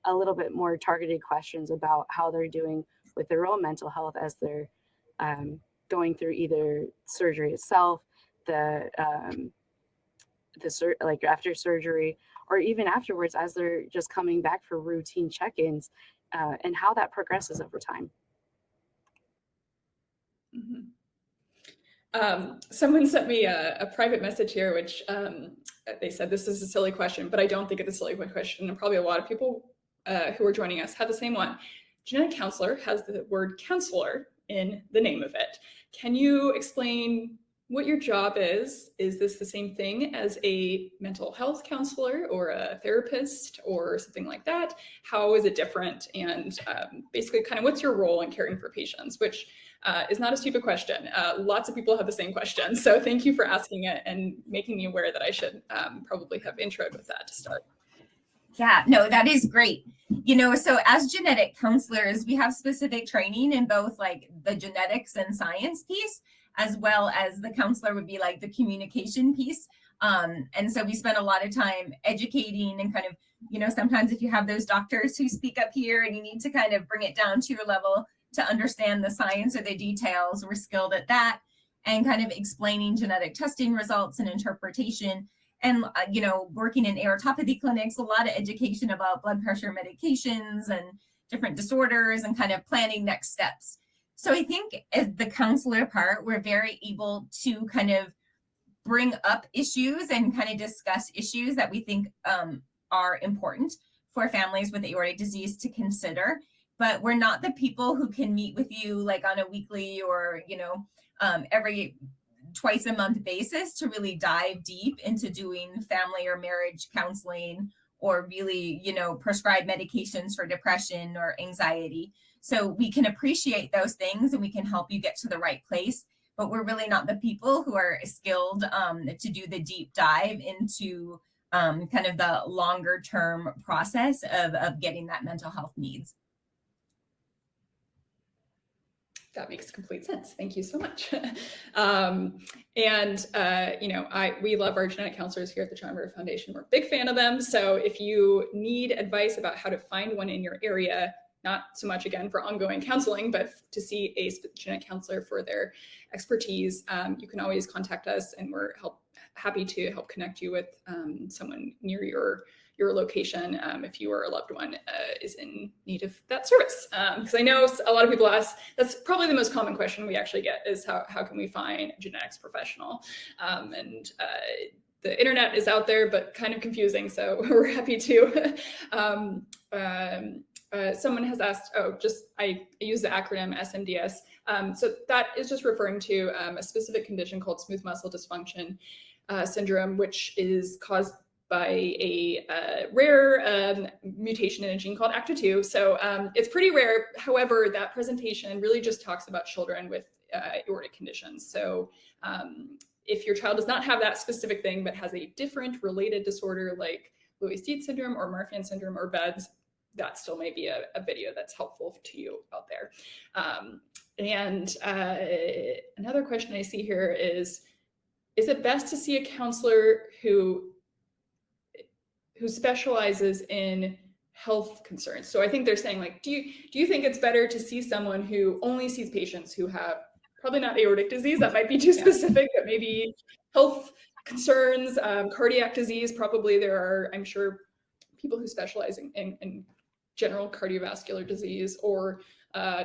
a little bit more targeted questions about how they're doing with their own mental health as they're going through either surgery itself, like after surgery, or even afterwards as they're just coming back for routine check-ins, and how that progresses over time. Mm-hmm. Someone sent me a private message here, which they said, this is a silly question, but I don't think it's a silly question. And probably a lot of people who are joining us have the same one. Genetic counselor has the word counselor in the name of it. Can you explain what your job is? Is this the same thing as a mental health counselor or a therapist or something like that? How is it different? And basically kind of what's your role in caring for patients, which is not a stupid question. Lots of people have the same question. So thank you for asking it and making me aware that I should probably have introed with that to start. Yeah, no, that is great. So as genetic counselors, we have specific training in both like the genetics and science piece, as well as the counselor would be like the communication piece. And so we spend a lot of time educating and kind of, sometimes if you have those doctors who speak up here and you need to kind of bring it down to your level to understand the science or the details, we're skilled at that, and kind of explaining genetic testing results and interpretation. And, working in aortopathy clinics, a lot of education about blood pressure medications and different disorders and kind of planning next steps. So I think as the counselor part, we're very able to kind of bring up issues and kind of discuss issues that we think are important for families with aortic disease to consider. But we're not the people who can meet with you like on a weekly or, every twice a month basis to really dive deep into doing family or marriage counseling or really, prescribe medications for depression or anxiety. So we can appreciate those things and we can help you get to the right place, but we're really not the people who are skilled to do the deep dive into kind of the longer term process of getting that mental health needs. That makes complete sense. Thank you so much. We love our genetic counselors here at the John Ritter Foundation. We're a big fan of them. So if you need advice about how to find one in your area, not so much again for ongoing counseling, but to see a genetic counselor for their expertise, you can always contact us, and we're happy to help connect you with someone near your location if you or a loved one is in need of that service. Because I know a lot of people ask, that's probably the most common question we actually get is how can we find a genetics professional? The internet is out there, but kind of confusing. So we're happy to. Someone has asked, I use the acronym SMDS. So that is just referring to a specific condition called smooth muscle dysfunction syndrome, which is caused by a rare mutation in a gene called ACTA2. So it's pretty rare. However, that presentation really just talks about children with aortic conditions. So if your child does not have that specific thing, but has a different related disorder like Loeys-Dietz syndrome or Marfan syndrome or BEDS, that still may be a video that's helpful to you out there. Another question I see here is it best to see a counselor who specializes in health concerns? So I think they're saying, like, do you think it's better to see someone who only sees patients who have probably not aortic disease, that might be too specific, but maybe health concerns, cardiac disease? Probably there are, I'm sure, people who specialize in general cardiovascular disease, or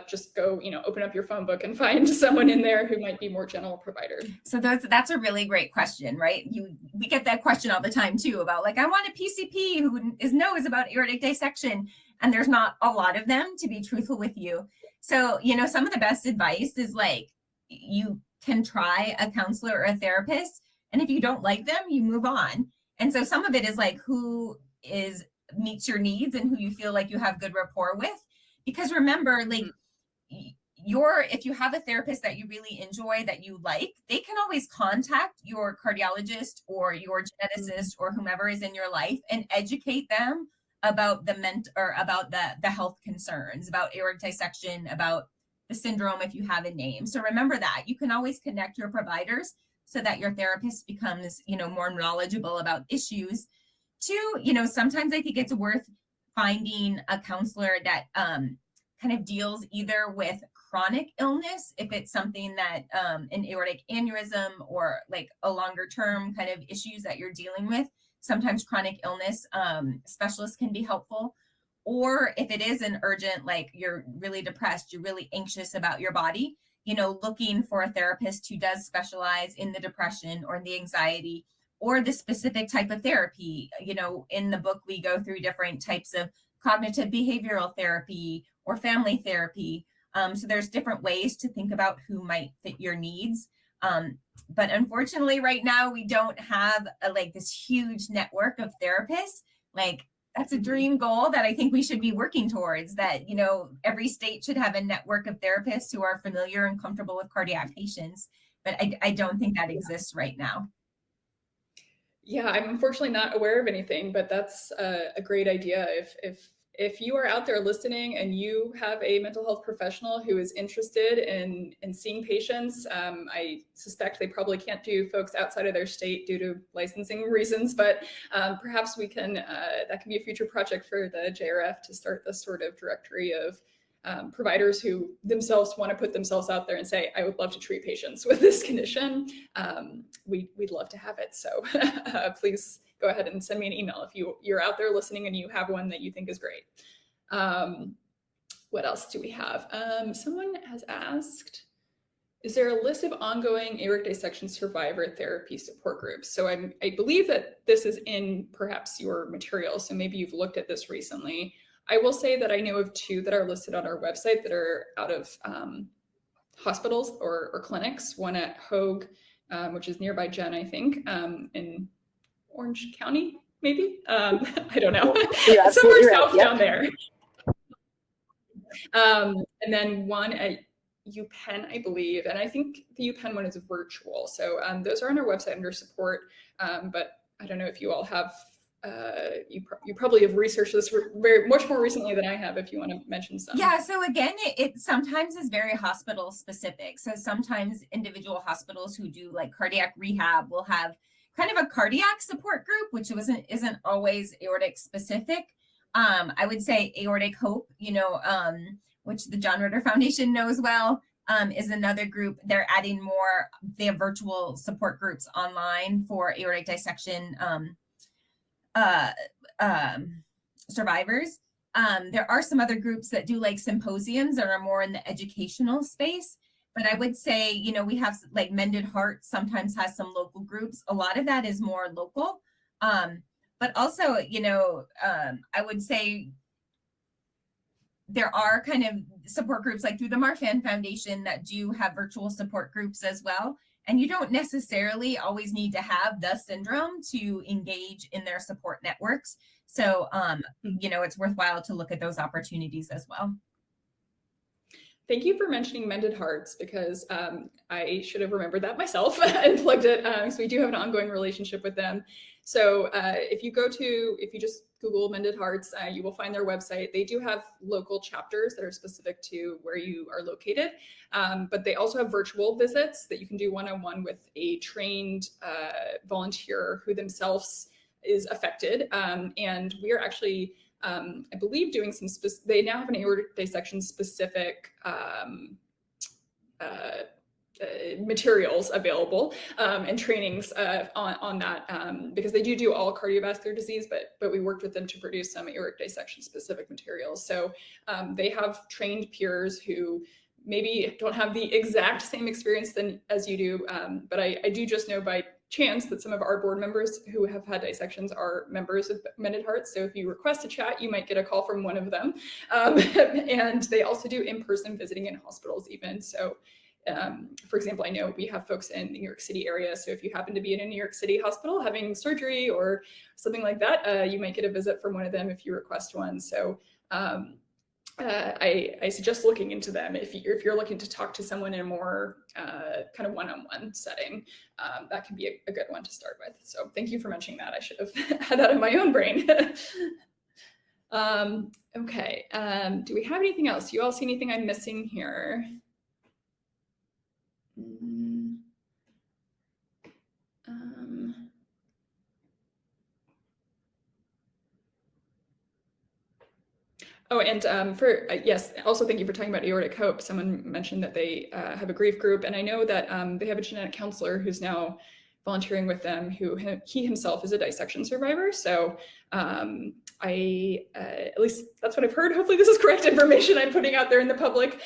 just go, open up your phone book and find someone in there who might be more general provider. So that's a really great question, right? We get that question all the time too about, like, I want a PCP who knows about aortic dissection, and there's not a lot of them, to be truthful with you. So, some of the best advice is, like, you can try a counselor or a therapist, and if you don't like them, you move on. And so some of it is like who meets your needs and who you feel like you have good rapport with. Because remember, like, if you have a therapist that you really enjoy, that you like, they can always contact your cardiologist or your geneticist or whomever is in your life and educate them about the health concerns, about aortic dissection, about the syndrome if you have a name. So remember that you can always connect your providers so that your therapist becomes, more knowledgeable about issues. Two, sometimes I think it's worth finding a counselor that kind of deals either with chronic illness, if it's something that an aortic aneurysm or like a longer term kind of issues that you're dealing with. Sometimes chronic illness specialists can be helpful. Or if it is an urgent, like you're really depressed, you're really anxious about your body, looking for a therapist who does specialize in the depression or the anxiety or the specific type of therapy. In the book, we go through different types of cognitive behavioral therapy or family therapy. So there's different ways to think about who might fit your needs. But unfortunately, right now, we don't have this huge network of therapists. Like, that's a dream goal that I think we should be working towards, that, every state should have a network of therapists who are familiar and comfortable with cardiac patients. But I don't think that exists right now. Yeah, I'm unfortunately not aware of anything, but that's a great idea. If you are out there listening and you have a mental health professional who is interested in seeing patients, I suspect they probably can't do folks outside of their state due to licensing reasons, but perhaps we can, that can be a future project for the JRF to start this sort of directory of providers who themselves want to put themselves out there and say, I would love to treat patients with this condition. We'd love to have it. So please go ahead and send me an email if you're out there listening and you have one that you think is great. what else do we have? Someone has asked, is there a list of ongoing aortic dissection survivor therapy support groups? So I believe that this is in perhaps your material, so maybe you've looked at this recently. I will say that I know of 2 that are listed on our website that are out of hospitals or clinics, one at Hoag, which is nearby Jen, I think, in Orange County, maybe? I don't know. Somewhere south down there. And then one at UPenn, I believe, and I think the UPenn one is virtual. So those are on our website under support, but I don't know if you all have, you probably have researched this very much more recently than I have, if you want to mention some. Yeah, so again, it sometimes is very hospital specific. So sometimes individual hospitals who do like cardiac rehab will have kind of a cardiac support group, which isn't always aortic specific. I would say Aortic Hope, which the John Ritter Foundation knows well, is another group. They're adding more. They have virtual support groups online for aortic dissection survivors. There are some other groups that do like symposiums that are more in the educational space. But I would say, we have like Mended Heart sometimes has some local groups. A lot of that is more local. But also, I would say there are kind of support groups like through the Marfan Foundation that do have virtual support groups as well. And you don't necessarily always need to have the syndrome to engage in their support networks. So, it's worthwhile to look at those opportunities as well. Thank you for mentioning Mended Hearts, because I should have remembered that myself and plugged it. So we do have an ongoing relationship with them. So if you just Google Mended Hearts, you will find their website. They do have local chapters that are specific to where you are located, but they also have virtual visits that you can do one-on-one with a trained volunteer who themselves is affected. And we are actually, I believe, doing some, they now have an aortic dissection specific materials available and trainings on that, because they do all cardiovascular disease, but we worked with them to produce some aortic dissection specific materials. So they have trained peers who maybe don't have the exact same experience as you do, but I do just know by chance that some of our board members who have had dissections are members of Mended Hearts. So if you request a chat, you might get a call from one of them. And they also do in-person visiting in hospitals even. So for example, I know we have folks in the New York City area. So if you happen to be in a New York City hospital having surgery or something like that, you might get a visit from one of them if you request one. So I suggest looking into them if you're looking to talk to someone in a more kind of one-on-one setting. That can be a good one to start with. So thank you for mentioning that. I should have had that in my own brain. Okay, do we have anything else? Do you all see anything I'm missing here? Oh, and yes, also thank you for talking about Aortic Hope. Someone mentioned that they have a grief group, and I know that they have a genetic counselor who's now volunteering with them, who he himself is a dissection survivor. So at least that's what I've heard. Hopefully this is correct information I'm putting out there in the public.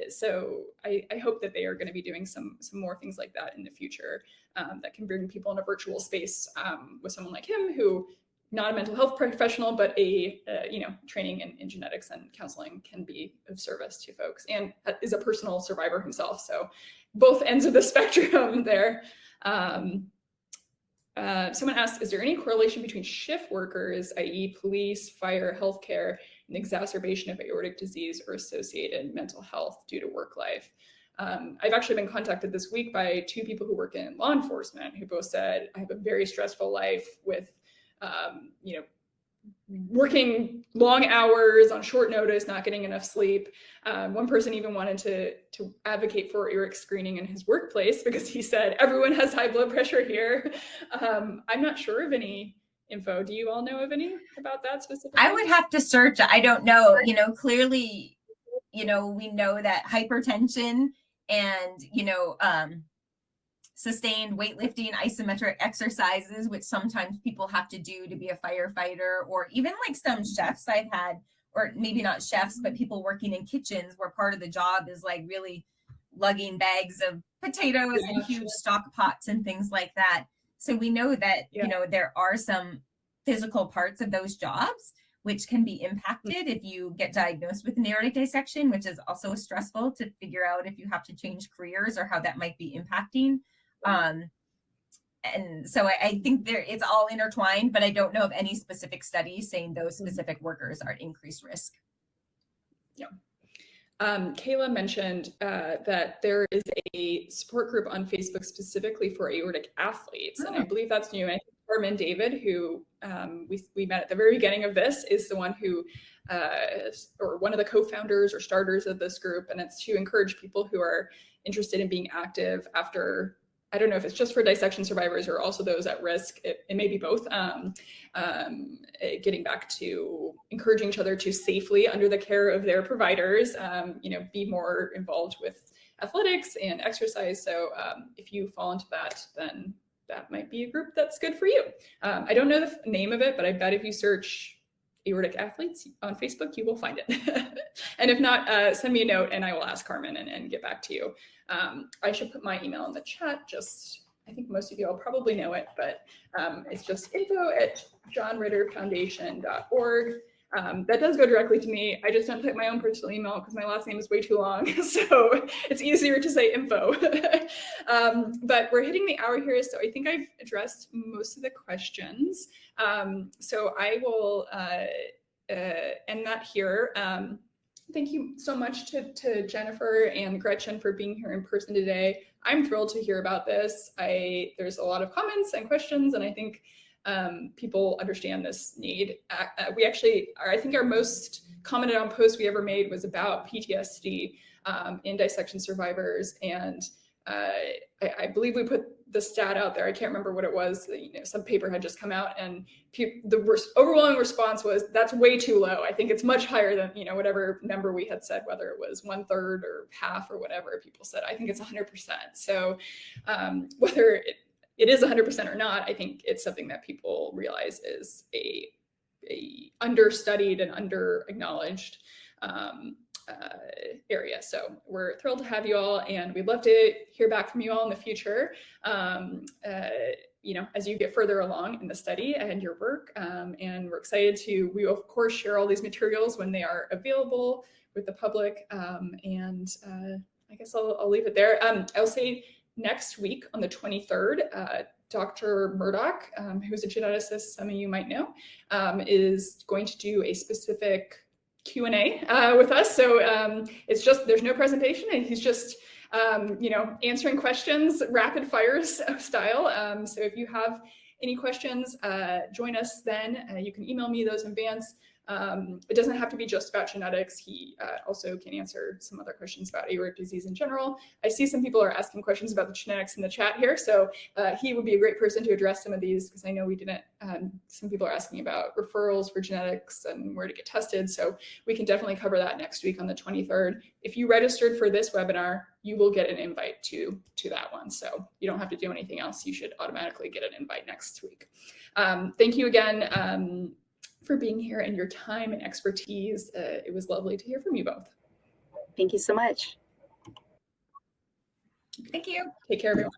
So I hope that they are going to be doing some more things like that in the future that can bring people in a virtual space with someone like him, who not a mental health professional, but a training in genetics and counseling can be of service to folks, and is a personal survivor himself. So both ends of the spectrum there. Someone asked, is there any correlation between shift workers, i.e. police, fire, healthcare, and exacerbation of aortic disease or associated mental health due to work life? I've actually been contacted this week by 2 people who work in law enforcement who both said, I have a very stressful life with working long hours on short notice, not getting enough sleep. One person even wanted to advocate for aortic screening in his workplace because he said, everyone has high blood pressure here. I'm not sure of any info. Do you all know of any about that specifically? I would have to search. I don't know. Clearly, we know that hypertension and, sustained weightlifting, isometric exercises, which sometimes people have to do to be a firefighter, or even like some chefs I've had or maybe not chefs, but people working in kitchens where part of the job is like really lugging bags of potatoes and huge stock pots and things like that. So we know that, you know, there are some physical parts of those jobs which can be impacted if you get diagnosed with an aortic dissection, which is also stressful to figure out if you have to change careers or how that might be impacting. And so I think it's all intertwined, but I don't know of any specific studies saying those specific workers are at increased risk. Yeah. Kayla mentioned that there is a support group on Facebook specifically for aortic athletes, and I believe that's new. And I think Carmen David, who we met at the very beginning of this, is the one who, or one of the co-founders or starters of this group, and it's to encourage people who are interested in being active after, I don't know if it's just for dissection survivors or also those at risk. It may be both. Getting back to encouraging each other to safely, under the care of their providers, you know, be more involved with athletics and exercise. So if you fall into that, then that might be a group that's good for you. I don't know the name of it, but I bet if you search aortic athletes on Facebook, you will find it. And if not, send me a note and I will ask Carmen and get back to you. I should put my email in the chat. Just, I think most of you all probably know it, but it's just info@johnritterfoundation.org. That does go directly to me. I just don't type my own personal email because my last name is way too long. So it's easier to say info. But we're hitting the hour here. So I think I've addressed most of the questions. So I will end that here. Thank you so much to Jennifer and Gretchen for being here in person today. I'm thrilled to hear about this. There's a lot of comments and questions, and I think people understand this need. We actually, I think our most commented on post we ever made was about PTSD in dissection survivors, and I believe we put the stat out there. I can't remember what it was. You know, some paper had just come out, and the overwhelming response was, "That's way too low. I think it's much higher than, you know, whatever number we had said, whether it was 1/3 or half or whatever." People said, "I think it's 100%." So whether it is 100% or not, I think it's something that people realize is a understudied and under acknowledged area. So we're thrilled to have you all, and we'd love to hear back from you all in the future. You know, as you get further along in the study and your work, and we're excited we of course share all these materials when they are available with the public. And I guess I'll leave it there. I'll say next week on the 23rd, Dr. Murdoch, who's a geneticist, some of you might know, is going to do a specific Q&A with us. So it's just, there's no presentation, and he's just, you know, answering questions, rapid fire style. So if you have any questions, join us then. You can email me those in advance. It doesn't have to be just about genetics. He also can answer some other questions about aortic disease in general. I see some people are asking questions about the genetics in the chat here, so he would be a great person to address some of these, because I know we didn't, some people are asking about referrals for genetics and where to get tested, so we can definitely cover that next week on the 23rd. If you registered for this webinar, you will get an invite to that one, so you don't have to do anything else. You should automatically get an invite next week. Thank you again for being here and your time and expertise. It was lovely to hear from you both. Thank you so much. Thank you. Take care, everyone.